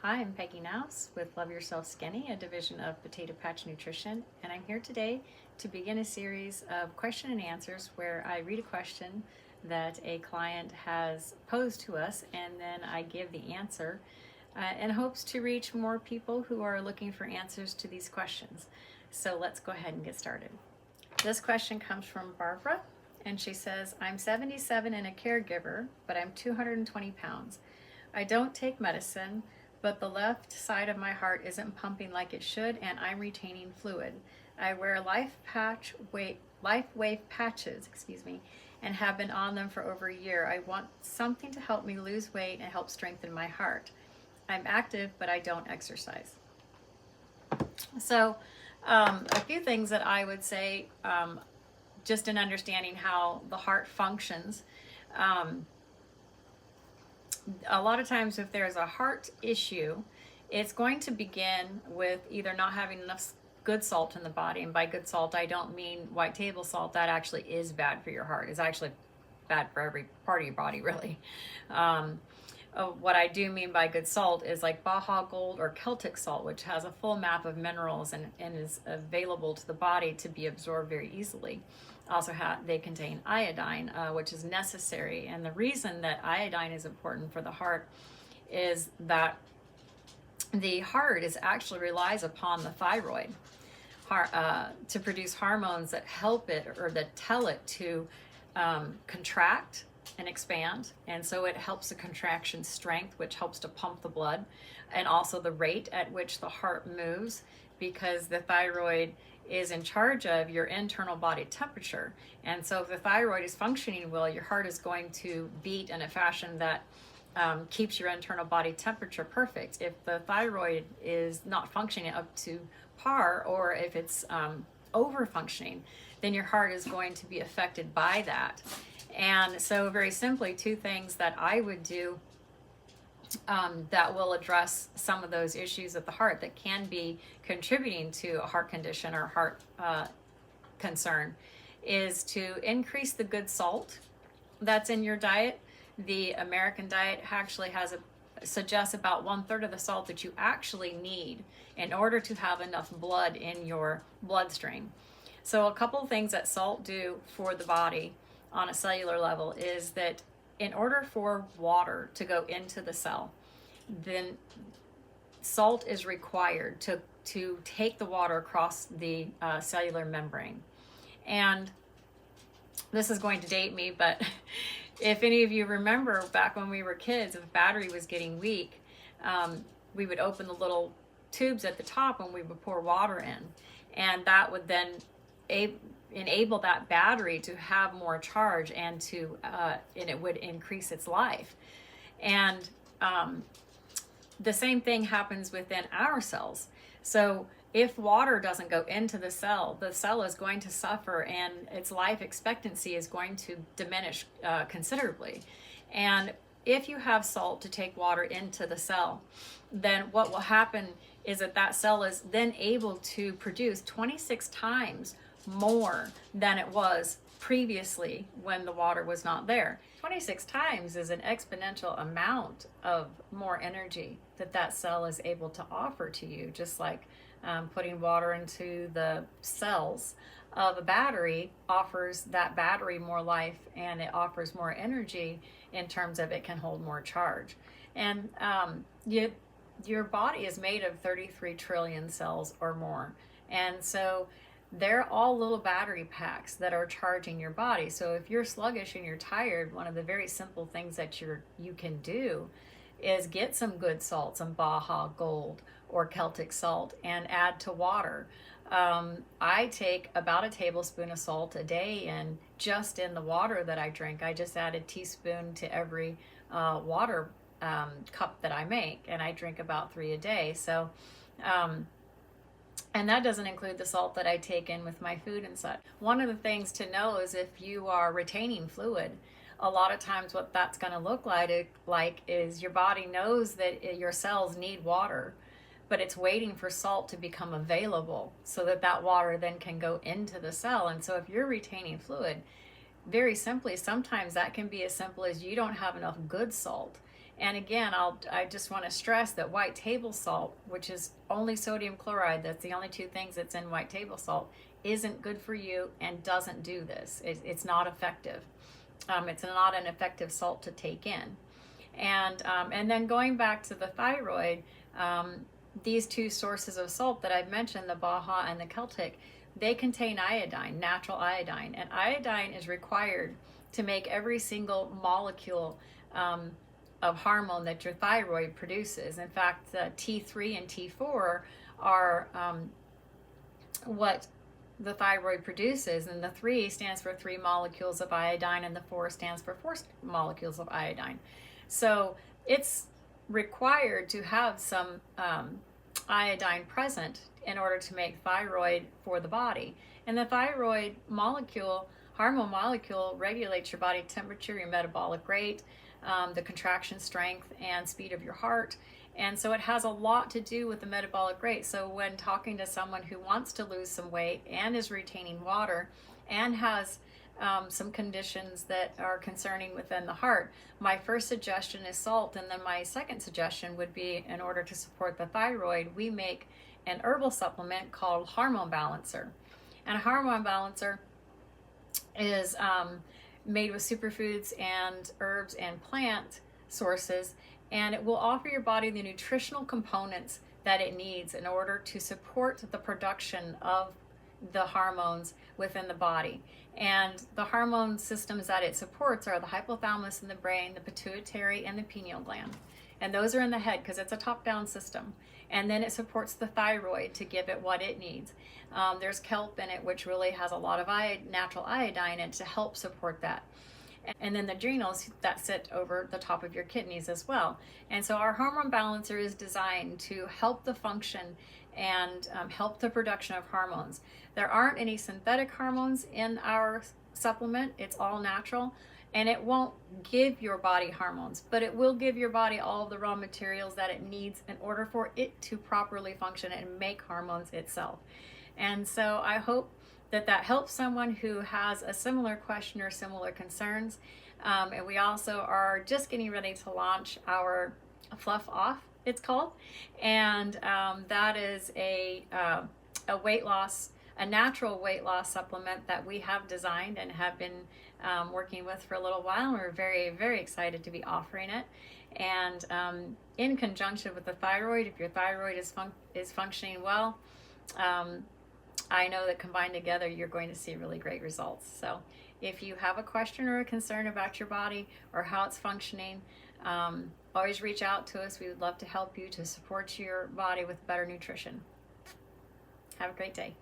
Hi, I'm Peggy Nouse with Love Yourself Skinny, a division of Potato Patch Nutrition, and I'm here today to begin a series of question and answers where I read a question that a client has posed to us and then I give the answer in hopes to reach more people who are looking for answers to these questions. So let's go ahead and get started. This question comes from Barbara, and she says, I'm 77 and a caregiver, but I'm 220 pounds. I don't take medicine, but the left side of my heart isn't pumping like it should, and I'm retaining fluid. I wear life wave patches, and have been on them for over a year. I want something to help me lose weight and help strengthen my heart. I'm active, but I don't exercise. So, a few things that I would say, just in understanding how the heart functions. A lot of times if there's a heart issue, it's going to begin with either not having enough good salt in the body. And by good salt, I don't mean white table salt. That actually is bad for your heart. It's actually bad for every part of your body, really. What I do mean by good salt is like Baja Gold or Celtic salt, which has a full map of minerals and is available to the body to be absorbed very easily. Also, they contain iodine, which is necessary. And the reason that iodine is important for the heart is that the heart actually relies upon the thyroid to produce hormones that help it or that tell it to contract and expand. And so it helps the contraction strength, which helps to pump the blood, and also the rate at which the heart moves, because the thyroid is in charge of your internal body temperature. And so if the thyroid is functioning well, your heart is going to beat in a fashion that keeps your internal body temperature perfect. If the thyroid is not functioning up to par, or if it's over functioning, then your heart is going to be affected by that. And so very simply, two things that I would do that will address some of those issues of the heart that can be contributing to a heart condition or heart concern is to increase the good salt that's in your diet. The American diet actually suggests about 1/3 of the salt that you actually need in order to have enough blood in your bloodstream. So a couple of things that salt do for the body on a cellular level is that in order for water to go into the cell, then salt is required to take the water across the cellular membrane. And this is going to date me, but if any of you remember back when we were kids, if the battery was getting weak, we would open the little tubes at the top and we would pour water in. And that would then enable that battery to have more charge and it would increase its life. And the same thing happens within our cells. So if water doesn't go into the cell is going to suffer and its life expectancy is going to diminish considerably. And if you have salt to take water into the cell, then what will happen is that cell is then able to produce 26 times more than it was previously when the water was not there. 26 times is an exponential amount of more energy that cell is able to offer to you, just like putting water into the cells of a battery offers that battery more life, and it offers more energy in terms of it can hold more charge. And your body is made of 33 trillion cells or more. And so they're all little battery packs that are charging your body. So if you're sluggish and you're tired, one of the very simple things that you can do is get some good salt, some Baja Gold or Celtic salt, and add to water. I take about a tablespoon of salt a day just in the water that I drink. I just add a teaspoon to every water cup that I make, and I drink about 3 a day. So and that doesn't include the salt that I take in with my food and such. One of the things to know is if you are retaining fluid, a lot of times what that's going to look like is your body knows that your cells need water, but it's waiting for salt to become available so that water then can go into the cell. And so if you're retaining fluid, very simply, sometimes that can be as simple as you don't have enough good salt. And again, I just want to stress that white table salt, which is only sodium chloride, that's the only two things that's in white table salt, isn't good for you and doesn't do this. It's not effective. It's not an effective salt to take in. And then going back to the thyroid, these two sources of salt that I've mentioned, the Baja and the Celtic, they contain iodine, natural iodine. And iodine is required to make every single molecule of hormone that your thyroid produces. In fact, the T3 and T4 are what the thyroid produces, and the 3 stands for 3 molecules of iodine, and the 4 stands for 4 molecules of iodine. So it's required to have some iodine present in order to make thyroid for the body. And the thyroid molecule, hormone molecule, regulates your body temperature, your metabolic rate, the contraction strength and speed of your heart. And so it has a lot to do with the metabolic rate. So when talking to someone who wants to lose some weight and is retaining water and has some conditions that are concerning within the heart, my first suggestion is salt. And then my second suggestion would be, in order to support the thyroid, we make an herbal supplement called Hormone Balancer. And a Hormone Balancer is made with superfoods and herbs and plant sources, and it will offer your body the nutritional components that it needs in order to support the production of the hormones within the body. And the hormone systems that it supports are the hypothalamus in the brain, the pituitary, and the pineal gland. And those are in the head because it's a top-down system. And then it supports the thyroid to give it what it needs. There's kelp in it, which really has a lot of natural iodine in it to help support that. And then the adrenals that sit over the top of your kidneys as well. And so our hormone balancer is designed to help the function and help the production of hormones. There aren't any synthetic hormones in our supplement. It's all natural. And it won't give your body hormones, but it will give your body all of the raw materials that it needs in order for it to properly function and make hormones itself. And so I hope that helps someone who has a similar question or similar concerns. And we also are just getting ready to launch our Fluff Off, it's called. And that is a weight loss, a natural weight loss supplement that we have designed and have been working with for a little while. And we're very, very excited to be offering it. And in conjunction with the thyroid, if your thyroid is functioning well, I know that combined together, you're going to see really great results. So if you have a question or a concern about your body or how it's functioning, always reach out to us. We would love to help you to support your body with better nutrition. Have a great day.